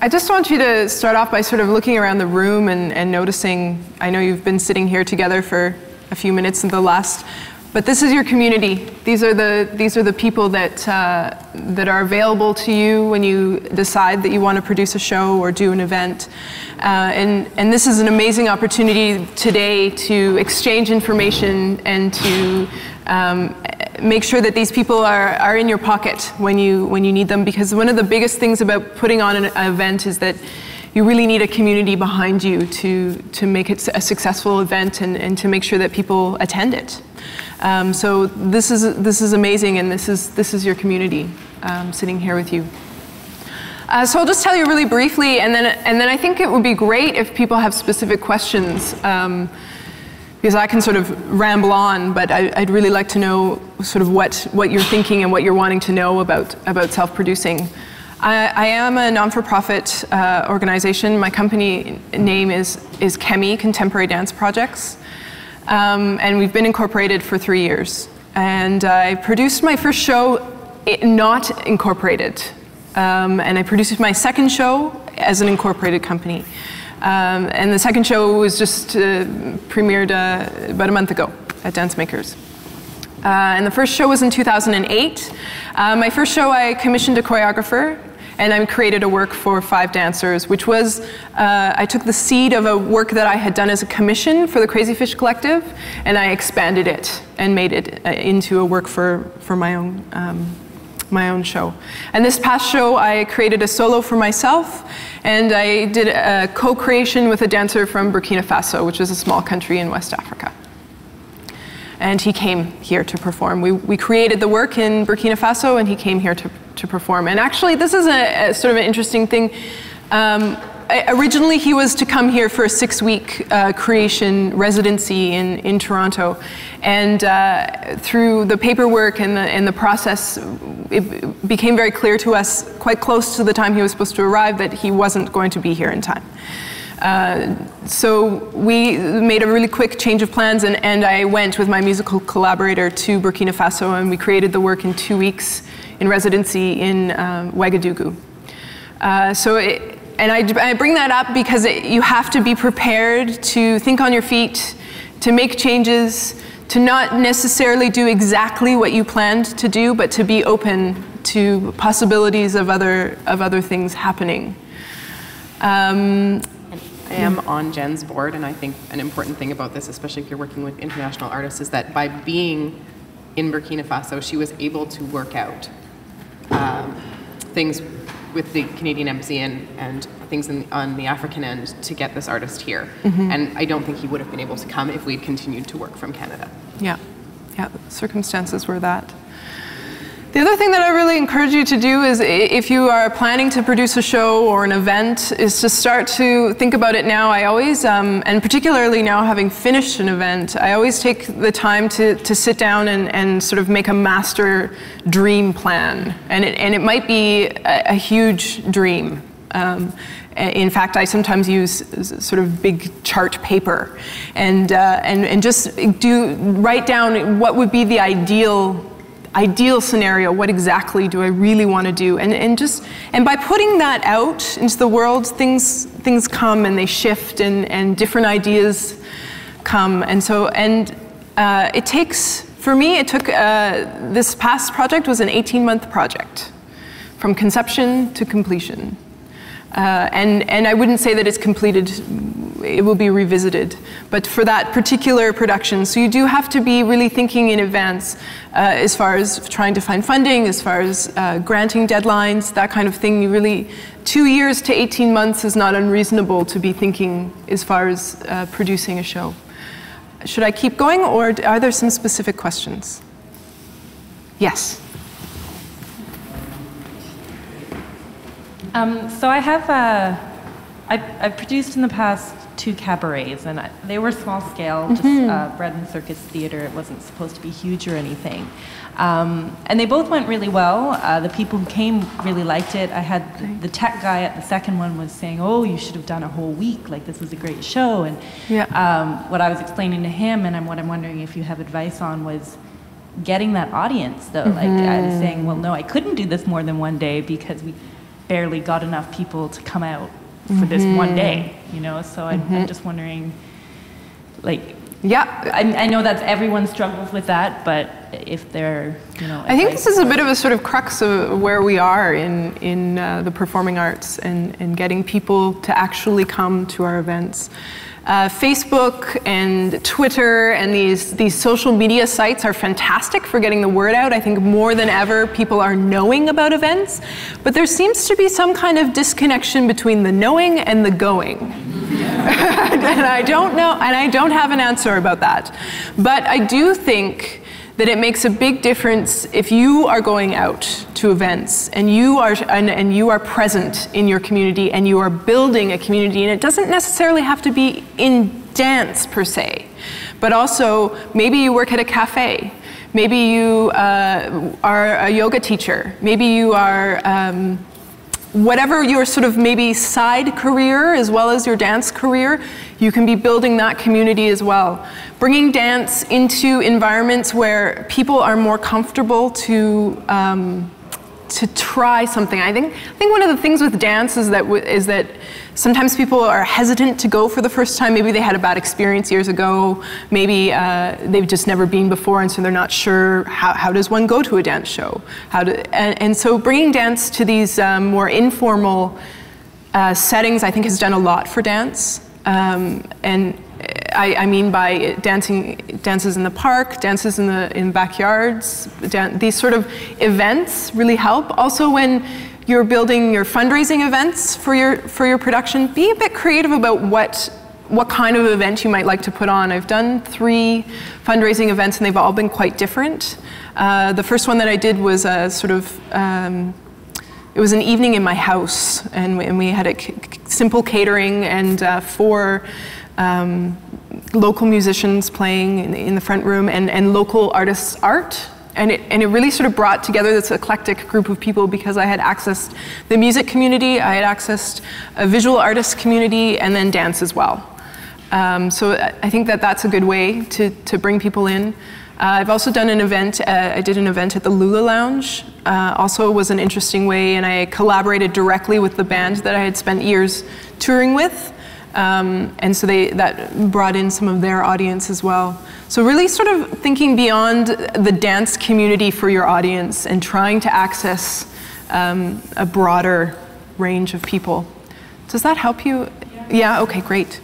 I just want you to start off by sort of looking around the room and noticing, I know you've been sitting here together for a few minutes in the last, but this is your community. These are the people that are available to you when you decide that you want to produce a show or do an event. And this is an amazing opportunity today to exchange information and to make sure that these people are in your pocket when you need them, because one of the biggest things about putting on an event is that you really need a community behind you to make it a successful event and to make sure that people attend it. So this is amazing, and this is your community sitting here with you. So I'll just tell you really briefly, and then I think it would be great if people have specific questions, because I can sort of ramble on, but I'd really like to know sort of what you're thinking and what you're wanting to know about self-producing. I am a non-for-profit organization. My company name is Kemi, Contemporary Dance Projects. And we've been incorporated for 3 years. And I produced my first show not incorporated. And I produced my second show as an incorporated company. And the second show was just premiered about a month ago at Dance Makers. And the first show was in 2008. My first show, I commissioned a choreographer, and I created a work for 5 dancers, which was, I took the seed of a work that I had done as a commission for the Crazy Fish Collective, and I expanded it and made it into a work for my own show. And this past show, I created a solo for myself, and I did a co-creation with a dancer from Burkina Faso, which is a small country in West Africa. And he came here to perform. We created the work in Burkina Faso, and he came here to perform. And actually, this is a sort of an interesting thing. Originally, he was to come here for a 6-week creation residency in Toronto. And through the paperwork and the process, it became very clear to us, quite close to the time he was supposed to arrive, that he wasn't going to be here in time. So we made a really quick change of plans, and I went with my musical collaborator to Burkina Faso, and we created the work in 2 weeks in residency in Ouagadougou. And I bring that up because you have to be prepared to think on your feet, to make changes, to not necessarily do exactly what you planned to do, but to be open to possibilities of other things happening. I am on Jen's board, and I think an important thing about this, especially if you're working with international artists, is that by being in Burkina Faso, she was able to work out things with the Canadian Embassy and things on the African end to get this artist here. Mm-hmm. And I don't think he would have been able to come if we'd continued to work from Canada. Yeah, circumstances were that. The other thing that I really encourage you to do is, if you are planning to produce a show or an event, is to start to think about it now. I always, and particularly now having finished an event, I always take the time to sit down and sort of make a master dream plan. And it might be a huge dream. In fact, I sometimes use sort of big chart paper and just write down what would be the ideal scenario. What exactly do I really want to do? And by putting that out into the world, things come and they shift, and different ideas come. And so, it takes, for me, it took, this past project was an 18-month project, from conception to completion. And I wouldn't say that it's completed, it will be revisited, but for that particular production. So you do have to be really thinking in advance as far as trying to find funding, as far as granting deadlines, that kind of thing. You really, 2 years to 18 months is not unreasonable to be thinking as far as producing a show. Should I keep going, or are there some specific questions? Yes. So I have, I've produced in the past 2 cabarets, and they were small scale, just bread and circus theater. It wasn't supposed to be huge or anything. And they both went really well. The people who came really liked it. I had the tech guy at the second one was saying, oh, you should have done a whole week, like this was a great show. And what I was explaining to him, and what I'm wondering if you have advice on, was getting that audience though. Like I was saying, well, no, I couldn't do this more than one day because barely got enough people to come out for this one day, you know? So I'm just wondering, like, yeah, I know that's everyone struggles with that, but if they're, you know, I think this is a bit of a sort of crux of where we are in the performing arts and getting people to actually come to our events. Facebook and Twitter and these social media sites are fantastic for getting the word out. I think more than ever people are knowing about events, but there seems to be some kind of disconnection between the knowing and the going. And I don't know, and I don't have an answer about that. But I do think that it makes a big difference if you are going out to events and you are present in your community and you are building a community, and it doesn't necessarily have to be in dance per se, but also maybe you work at a cafe, maybe you are a yoga teacher, maybe you are whatever your sort of maybe side career as well as your dance career, you can be building that community as well. Bringing dance into environments where people are more comfortable to try something. I think one of the things with dance is that sometimes people are hesitant to go for the first time. Maybe they had a bad experience years ago. Maybe they've just never been before, and so they're not sure how does one go to a dance show. And so bringing dance to these more informal settings, I think, has done a lot for dance. And I mean by dances in the park, dances in backyards. These sort of events really help. Also, when you're building your fundraising events for your production, be a bit creative about what kind of event you might like to put on. I've done 3 fundraising events, and they've all been quite different. The first one that I did was a sort of it was an evening in my house, and we had a simple catering and 4 local musicians playing in the front room and local artists' art. And it really sort of brought together this eclectic group of people because I had accessed the music community, I had accessed a visual artist community, and then dance as well. So I think that that's a good way to bring people in. I've also done an event, I did an event at the Lula Lounge. Also was an interesting way, and I collaborated directly with the band that I had spent years touring with. And so that brought in some of their audience as well. So really sort of thinking beyond the dance community for your audience and trying to access a broader range of people. Does that help you? Yeah, okay, great.